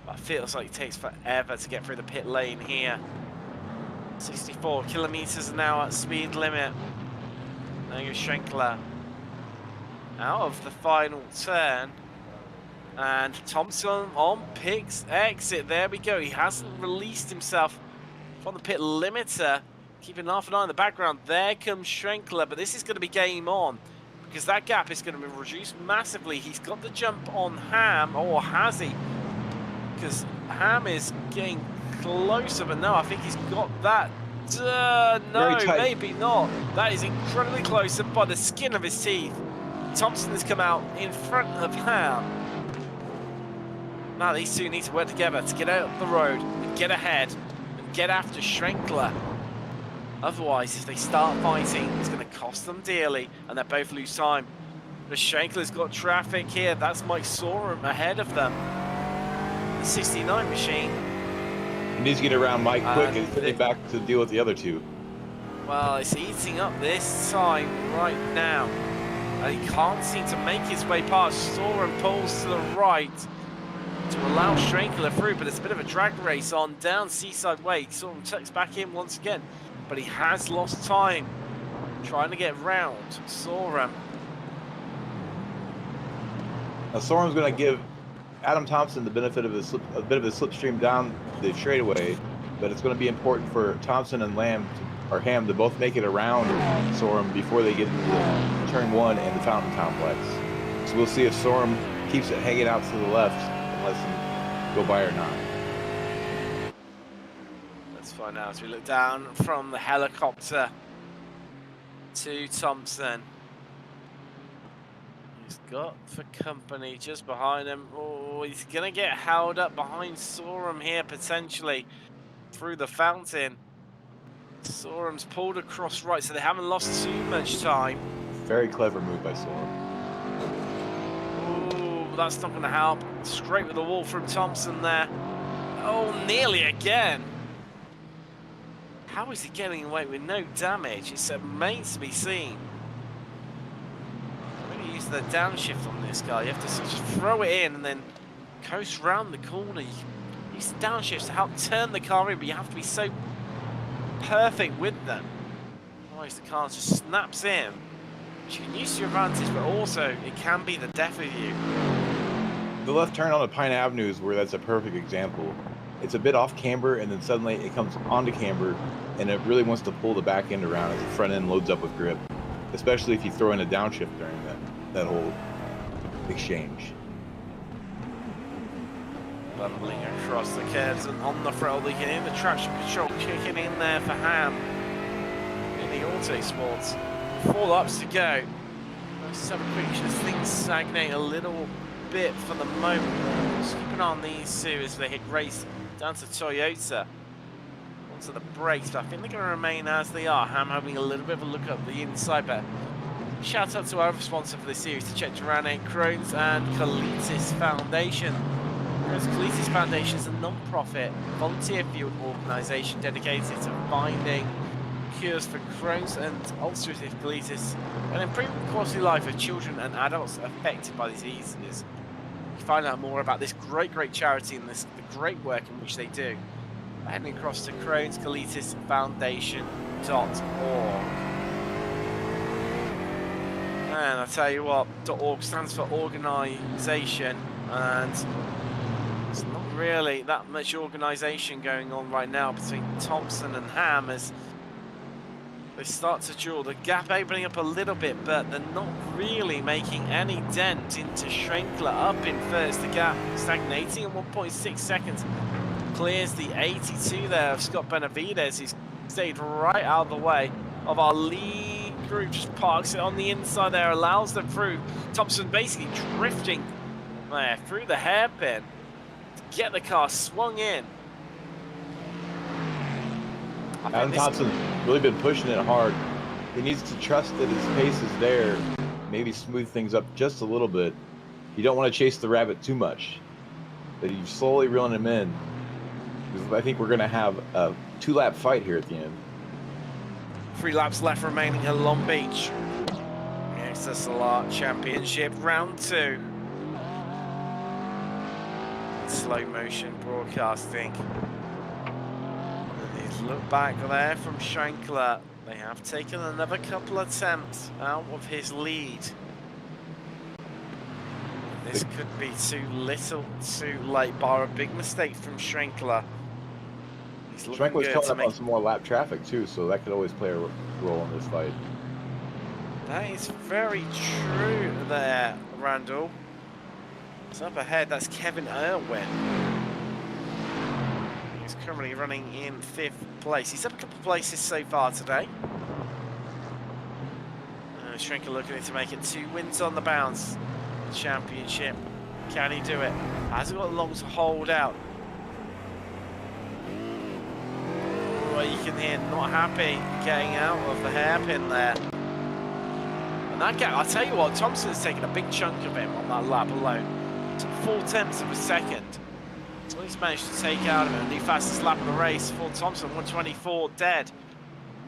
It feels like it takes forever to get through the pit lane here. 64 kilometers an hour speed limit. Now you're Schenkler out of the final turn. And Thompson on Pick's exit. There we go. He hasn't released himself from the pit limiter. Keeping half an eye on the background. There comes Schenkler, but this is going to be game on because that gap is going to be reduced massively. He's got the jump on Ham, or has he? Because Ham is getting closer, but no, I think he's got that. No, maybe not. That is incredibly close, and by the skin of his teeth, Thompson has come out in front of Ham. Now these two need to work together to get out of the road and get ahead and get after Schenkler. Otherwise, if they start fighting, it's going to cost them dearly, and they both lose time. But Schenkler's got traffic here. That's Mike Sorum ahead of them. The 69 machine. He needs to get around Mike quick and put it back to deal with the other two. Well, it's eating up this time right now. And he can't seem to make his way past. Sorum pulls to the right to allow Schenkler through, but it's a bit of a drag race on down Seaside Way. Sorum tucks back in once again. But he has lost time trying to get round Sorum. Now Sorum's going to give Adam Thompson the benefit of a bit of a slipstream down the straightaway, but it's going to be important for Thompson and Ham to both make it around Sorum before they get into turn 1 and the Fountain Complex. So we'll see if Sorum keeps it hanging out to the left and lets him go by or not. Find out as we look down from the helicopter to Thompson. He's got for company just behind him. Oh, he's gonna get held up behind Sorum here potentially through the fountain. Sorum's pulled across right, so they haven't lost too much time. Very clever move by Sorum. Oh, that's not gonna help. Straight with the wall from Thompson there. Oh, nearly again. How is he getting away with no damage? It's remains to be seen. I'm going to use the downshift on this guy. You have to just throw it in and then coast round the corner. You can use the downshifts to help turn the car in, but you have to be so perfect with them. Otherwise the car just snaps in. Which you can use to your advantage, but also it can be the death of you. The left turn on the Pine Avenue is where that's a perfect example. It's a bit off camber, and then suddenly it comes onto camber, and it really wants to pull the back end around as the front end loads up with grip, especially if you throw in a downshift during that whole exchange. Bumbling across the curves and on the throttle, they can hear the traction control kicking in there for Ham in the Auto Sports. 4 laps to go. Let's have a quick just things stagnate a little bit for the moment. Just keep an eye on these two as they hit race down to Toyota. Onto the brakes, but I think they're going to remain as they are. Ham having a little bit of a look up the inside, but Shout out to our sponsor for this series, the Czech Durane, Crohn's and Colitis Foundation. Crohn's Colitis Foundation is a non-profit, volunteer-fueled organisation dedicated to finding cures for Crohn's and ulcerative colitis and improving the quality of life of children and adults affected by diseases. You can find out more about this great charity and the great work in which they do by heading across to Crohn's Colitis Foundation.org. And I tell you what, .org stands for organisation, and it's not really that much organisation going on right now between Thompson and Ham as they start to duel. The gap opening up a little bit, but they're not really making any dent into Schrenkler up in first. The gap stagnating at 1.6 seconds. Clears the 82 there of Scott Benavides, who's stayed right out of the way of our lead group. Just parks it on the inside there, allows them through. Thompson basically drifting there through the hairpin to get the car swung in. Adam Thompson's really been pushing it hard. He needs to trust that his pace is there, maybe smooth things up just a little bit. You don't want to chase the rabbit too much, but you slowly reeling him in. Because I think we're going to have a 2-lap fight here at the end. 3 laps left remaining at Long Beach. The XSLR Championship Round 2. Slow motion broadcasting. Look back there from Schrenkler. They have taken another couple attempts out of his lead. This could be too little, too late, bar a big mistake from Schrenkler. Schrenkler's coming up on some more lap traffic too, so that could always play a role in this fight. That is very true there, Randall. It's up ahead, that's Kevin Irwin. He's currently running in 5th place. He's up a couple of places so far today. Schrenkler looking to make it 2 wins on the bounce. Championship. Can he do it? Has he got long to hold out? Well, you can hear not happy getting out of the hairpin there. And that gap, I'll tell you what, Thompson's taken a big chunk of him on that lap alone. Took 4/10 of a second. So he's managed to take out of him. The fastest lap of the race for Thompson, 124 dead.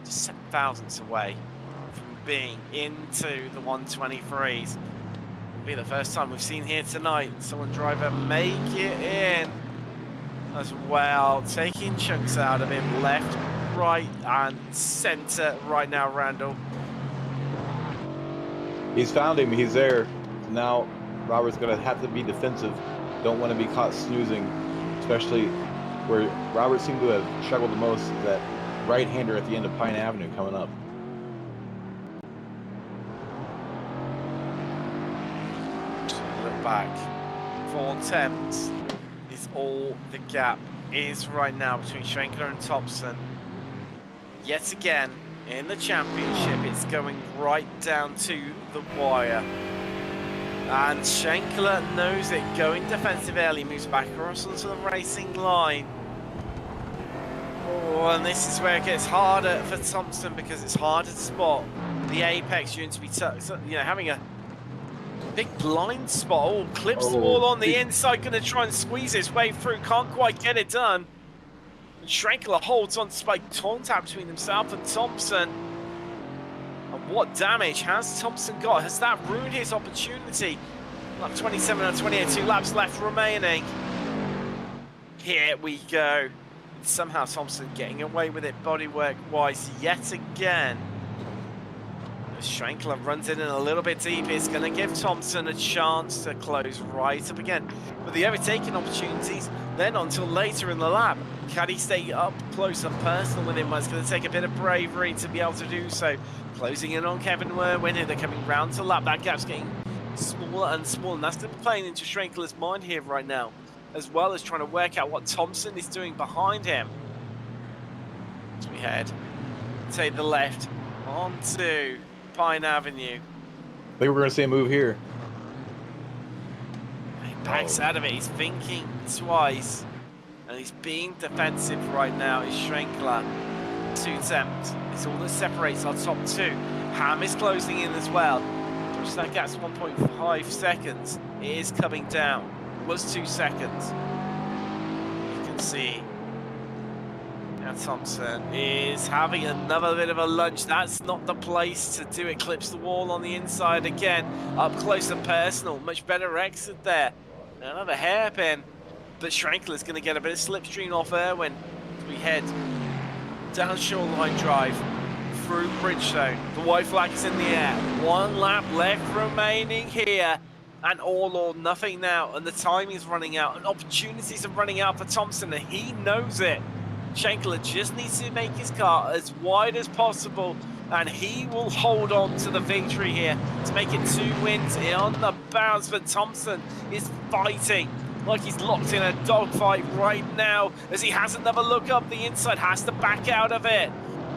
Just 7 thousandths away from being into the 123s. It'll be the first time we've seen here tonight someone driver make it in as well. Taking chunks out of him left, right and centre right now, Randall. He's found him, he's there. So now Robert's going to have to be defensive. Don't want to be caught snoozing. Especially where Robert seemed to have struggled the most is that right-hander at the end of Pine Avenue coming up. Look back. 4 attempts is all the gap is right now between Schrenkler and Thompson. Yet again, in the championship, it's going right down to the wire. And Schrenkler knows it, going defensive early, moves back across onto the racing line. Oh, and this is where it gets harder for Thompson because it's harder to spot the apex. You're going to be having a big blind spot. Oh, clips the wall on the inside, going to try and squeeze his way through, can't quite get it done. And Schrenkler holds on despite contact between himself and Thompson. And what damage has Thompson got? Has that ruined his opportunity? Lap 27 and 28, 2 laps left remaining. Here we go. And somehow Thompson getting away with it bodywork-wise yet again. As Schrenkler runs in a little bit deep, it's going to give Thompson a chance to close right up again. But the overtaking opportunities, then until later in the lap. Can he stay up close and personal with him? Well, it's going to take a bit of bravery to be able to do so. Closing in on Kevin Irwin here. They're coming round to lap. That gap's getting smaller and smaller. And that's going to be playing into Schrenkler's mind here right now, as well as trying to work out what Thompson is doing behind him. As we head, take the left onto Pine Avenue. I think we're going to see a move here. He backs out of it. He's thinking twice. And he's being defensive right now. Is Schrenkler. 2 attempts. It's all that separates our top 2. Ham is closing in as well. Which that gap's 1.5 seconds. It is coming down. It was 2 seconds. You can see now Thompson is having another bit of a lunge. That's not the place to do it. Clips the wall on the inside again. Up close and personal. Much better exit there. Another hairpin. But Schrankler's going to get a bit of slipstream off Irwin as we head down Shoreline Drive through Bridgestone. The white flag is in the air. 1 lap left remaining here. And all or nothing now. And the time is running out. And opportunities are running out for Thompson. And he knows it. Schrankler just needs to make his car as wide as possible. And he will hold on to the victory here to make it 2 wins on the bounce. But Thompson is fighting like he's locked in a dogfight right now as he has another look up the inside, has to back out of it.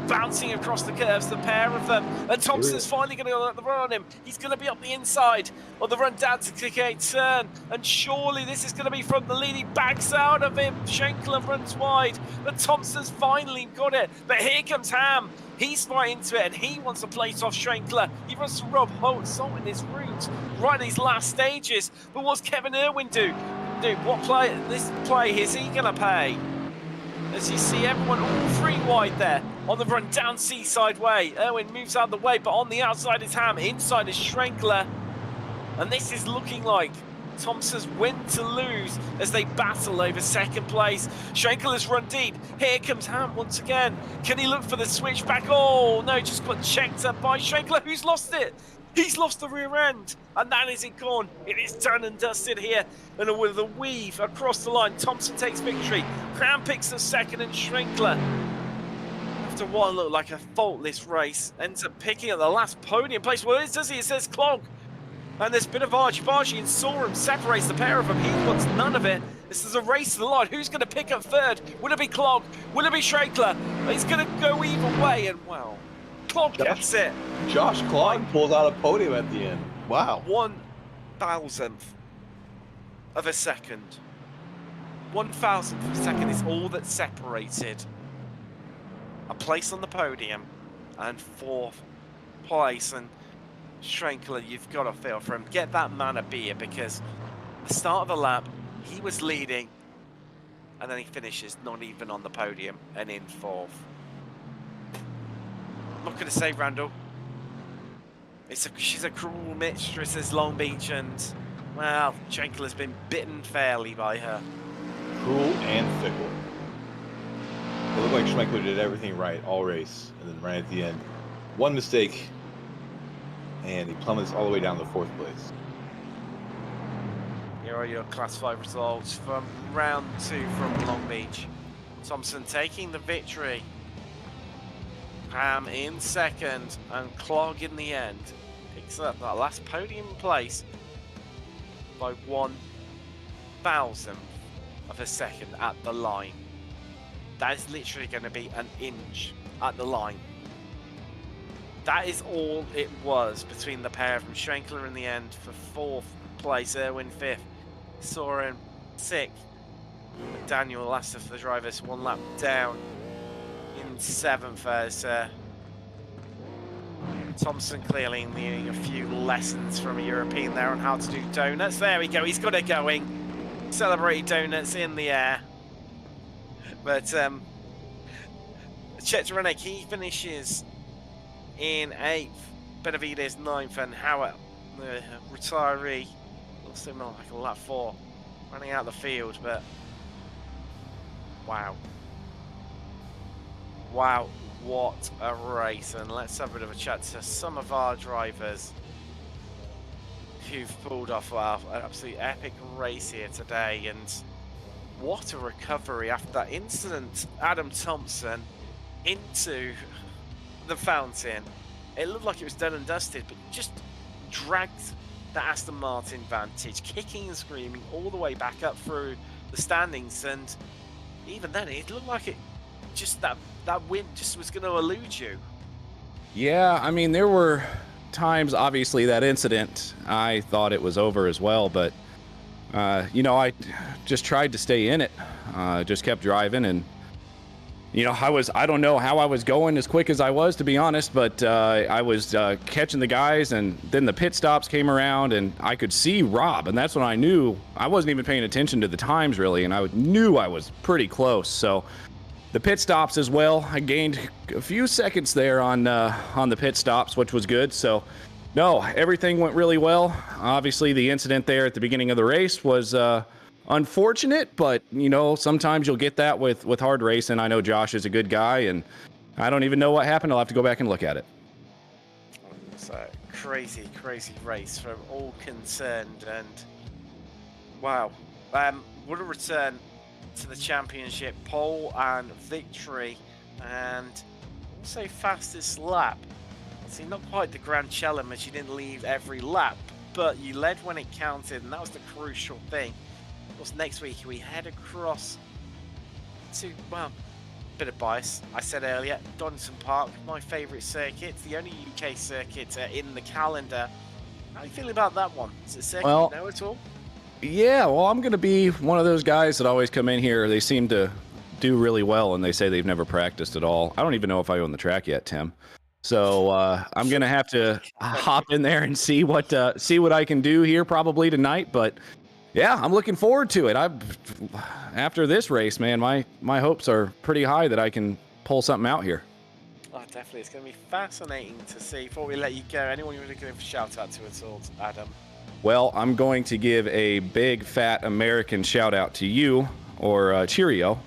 Bouncing across the curves, the pair of them. And Thompson's finally going to let the run on him. He's going to be up the inside of the run down to the turn. And surely this is going to be from the lead. He backs out of him. Schrankler runs wide. But Thompson's finally got it. But here comes Ham. He's right into it and he wants to plate off Schrankler. He wants to rob salt in his route right in these last stages. But what's Kevin Irwin do? What play? This play is he going to pay? As you see everyone all 3 wide there on the run down Seaside Way. Irwin moves out of the way, but on the outside is Ham, inside is Schrankler. And this is looking like Thompson's win to lose as they battle over second place. Schrankler's run deep. Here comes Ham once again. Can he look for the switchback? Oh, no, just got checked up by Schrankler, who's lost it. He's lost the rear end, and that is it gone. It is done and dusted here. And with a weave across the line, Thompson takes victory. Crown picks the second, and Schrankler, after what looked like a faultless race, ends up picking up the last podium place. Well, it does he? It says clog. And there's a bit of argy-bargy, and Sorum separates the pair of them. He wants none of it. This is a race to the line. Who's going to pick up third? Will it be Clog? Will it be Schrankler? It's going to go either way, and well, Clog gets it. Josh Clog pulls out a podium at the end. Wow. 1,000th of a second. 1,000th of a second is all that separated a place on the podium and 4th place. And Schrankler, you've got to feel for him. Get that man a beer, because at the start of the lap, he was leading, and then he finishes not even on the podium and in 4th. I'm not going to say Randall. She's a cruel mistress, as Long Beach, and, well, Schrankler's been bitten fairly by her. Cruel and fickle. It looked like Schrankler did everything right all race, and then right at the end, one mistake, and he plummets all the way down to 4th place. Here are your Class 5 results from round 2 from Long Beach. Thompson taking the victory. Ham in second, and Clog in the end picks up that last podium place by 1,000th of a second at the line. That is literally going to be an inch at the line. That is all it was between the pair of them. Schrankler in the end for 4th place, Irwin 5th, Soren 6th, Daniel last of the drivers, 1 lap down in 7th as Thompson clearly needing a few lessons from a European there on how to do donuts. There we go, he's got it going. Celebrate donuts in the air. But Chetrenek, he finishes in 8th. Benavides 9th, and Howard, the retiree, looks similar like a lap 4, running out the field. But wow. Wow, what a race. And let's have a bit of a chat to some of our drivers who've pulled off an absolutely epic race here today. And what a recovery after that incident. Adam Thompson into the fountain. It looked like it was done and dusted, but just dragged the Aston Martin Vantage, kicking and screaming all the way back up through the standings. And even then, it looked like it just that win just was going to elude you. Yeah, I mean, there were times, obviously, that incident, I thought it was over as well, but you know, I just tried to stay in it, just kept driving, and you know, I don't know how I was going as quick as I was, to be honest, but I was catching the guys, and then the pit stops came around, and I could see Rob, and that's when I knew I wasn't even paying attention to the times really, and I knew I was pretty close. So the pit stops as well, I gained a few seconds there on the pit stops, which was good. So no, everything went really well. Obviously, the incident there at the beginning of the race was unfortunate, but you know, sometimes you'll get that with hard racing. I know Josh is a good guy, and I don't even know what happened. I'll have to go back and look at it. It's a crazy race from all concerned, and wow, what a return to the championship, pole and victory, and also fastest lap. See, not quite the grand challenge, as you didn't leave every lap, but you led when it counted, and that was the crucial thing. Of course, next week we head across to, well, bit of bias. I said earlier, Donington Park, my favourite circuit. It's the only UK circuit in the calendar. How are you feeling about that one? Is it a circuit you know at all? Yeah, well, I'm going to be one of those guys that always come in here. They seem to do really well, and they say they've never practiced at all. I don't even know if I own the track yet, Tim. So I'm going to have to hop in there and see what I can do here probably tonight. But yeah, I'm looking forward to it. After this race, man, my hopes are pretty high that I can pull something out here. Oh, definitely. It's going to be fascinating to see. Before we let you go, anyone you want to give a shout out to at all, Adam? Well, I'm going to give a big fat American shout out to you, or cheerio,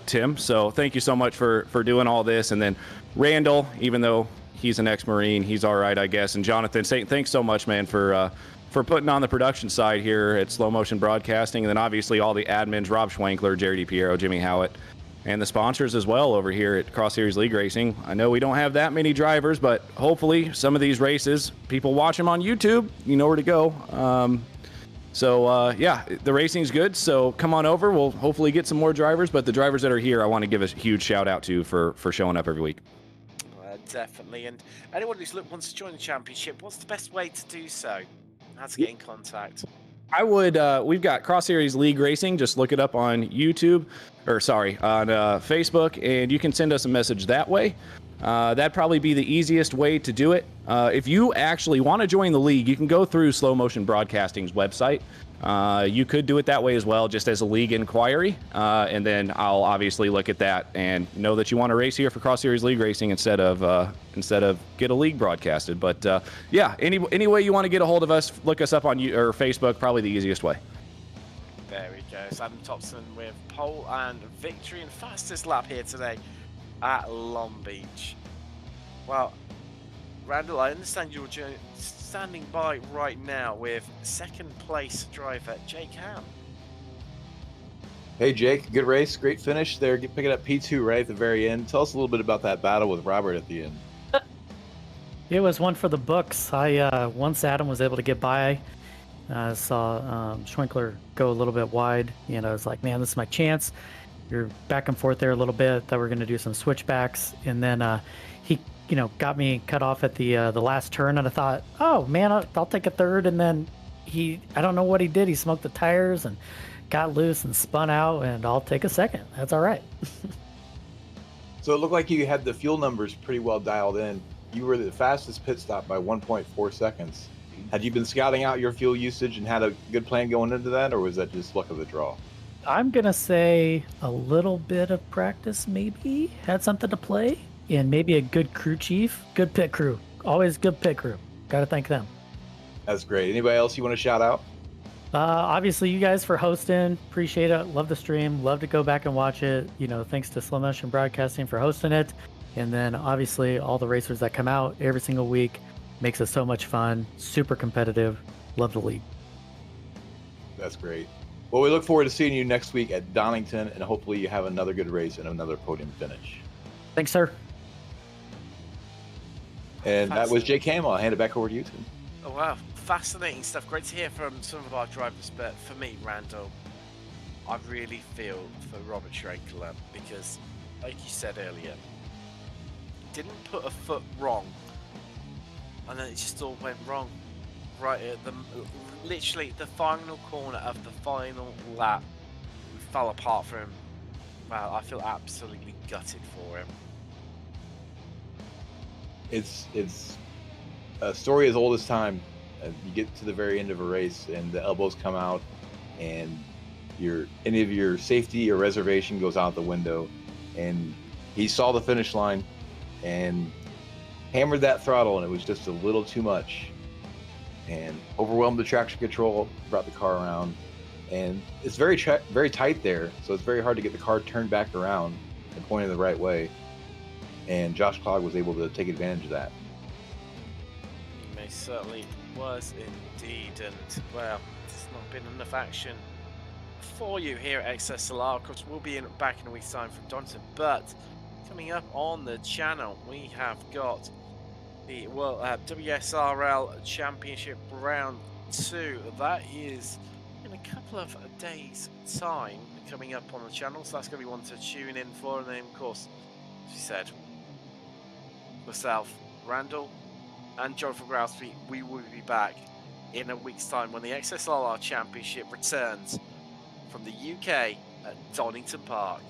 Tim. So thank you so much for doing all this. And then Randall, even though he's an ex-Marine, he's all right, I guess. And Jonathan, thanks so much, man, for putting on the production side here at Slow Motion Broadcasting. And then obviously all the admins, Rob Schwankler, Jerry DiPiero, Jimmy Howitt, and the sponsors as well over here at Cross Series League Racing. I know we don't have that many drivers, but hopefully some of these races, people watch them on YouTube, you know where to go. Yeah, the racing's good, so come on over. We'll hopefully get some more drivers, but the drivers that are here, I want to give a huge shout out to for showing up every week. Definitely. And anyone who's wants to join the championship, what's the best way to do so? How to get in contact? I would, we've got Cross Series League Racing. Just look it up on YouTube, on Facebook, and you can send us a message that way. That'd probably be the easiest way to do it. If you actually want to join the league, you can go through Slow Motion Broadcasting's website. You could do it that way as well, just as a league inquiry. And then I'll obviously look at that and know that you want to race here for Cross Series League Racing instead of get a league broadcasted. But yeah, any way you want to get a hold of us, look us up on Facebook, probably the easiest way. There we go. So Adam Thompson with pole and victory and fastest lap here today at Long Beach. Well, Randall, I understand you're standing by right now with second place driver Jake Ham. Hey Jake, good race, great finish there, picking up P2 right at the very end. Tell us a little bit about that battle with Robert at the end. It was one for the books. Once Adam was able to get by, I saw Schwinkler go a little bit wide, and I was like, man, this is my chance. You're back and forth there a little bit. Thought we were going to do some switchbacks, and then he, got me cut off at the last turn, and I thought, oh man, I'll take a third. And then I don't know what he did. He smoked the tires and got loose and spun out, and I'll take a second. That's all right. So it looked like you had the fuel numbers pretty well dialed in. You were the fastest pit stop by 1.4 seconds. Had you been scouting out your fuel usage and had a good plan going into that, or was that just luck of the draw? I'm going to say a little bit of practice maybe had something to play, and maybe a good crew chief, good pit crew. Always good pit crew. Got to thank them. That's great. Anybody else you want to shout out? Obviously, you guys for hosting. Appreciate it. Love the stream. Love to go back and watch it. Thanks to Slow Motion Broadcasting for hosting it. And then obviously all the racers that come out every single week. Makes it so much fun. Super competitive. Love the league. That's great. Well, we look forward to seeing you next week at Donington, and hopefully you have another good race and another podium finish. Thanks, sir. And that was Jake Hamill. I'll hand it back over to you, Tim. Oh, wow. Fascinating stuff. Great to hear from some of our drivers. But for me, Randall, I really feel for Robert Schwankler because, like you said earlier, didn't put a foot wrong. And then it just all went wrong. Right at literally the final corner of the final lap, fell apart for him. Wow, I feel absolutely gutted for him. It's a story as old as time. You get to the very end of a race, and the elbows come out, and any of your safety or reservation goes out the window. And he saw the finish line and hammered that throttle, and it was just a little too much, and overwhelmed the traction control, brought the car around. And it's very tight there, so it's very hard to get the car turned back around and pointed the right way. And Josh Clogg was able to take advantage of that. He most certainly was indeed, and well, it's not been enough action for you here at XSLR. Of course, we'll be back in a week's time from Donington, but coming up on the channel, we have got the WSRL Championship Round 2. That is in a couple of days' time coming up on the channel, so that's going to be one to tune in for. And then, of course, as you said, myself, Randall, and Jonathan Grabowski, we will be back in a week's time when the XSLR Championship returns from the UK at Donington Park.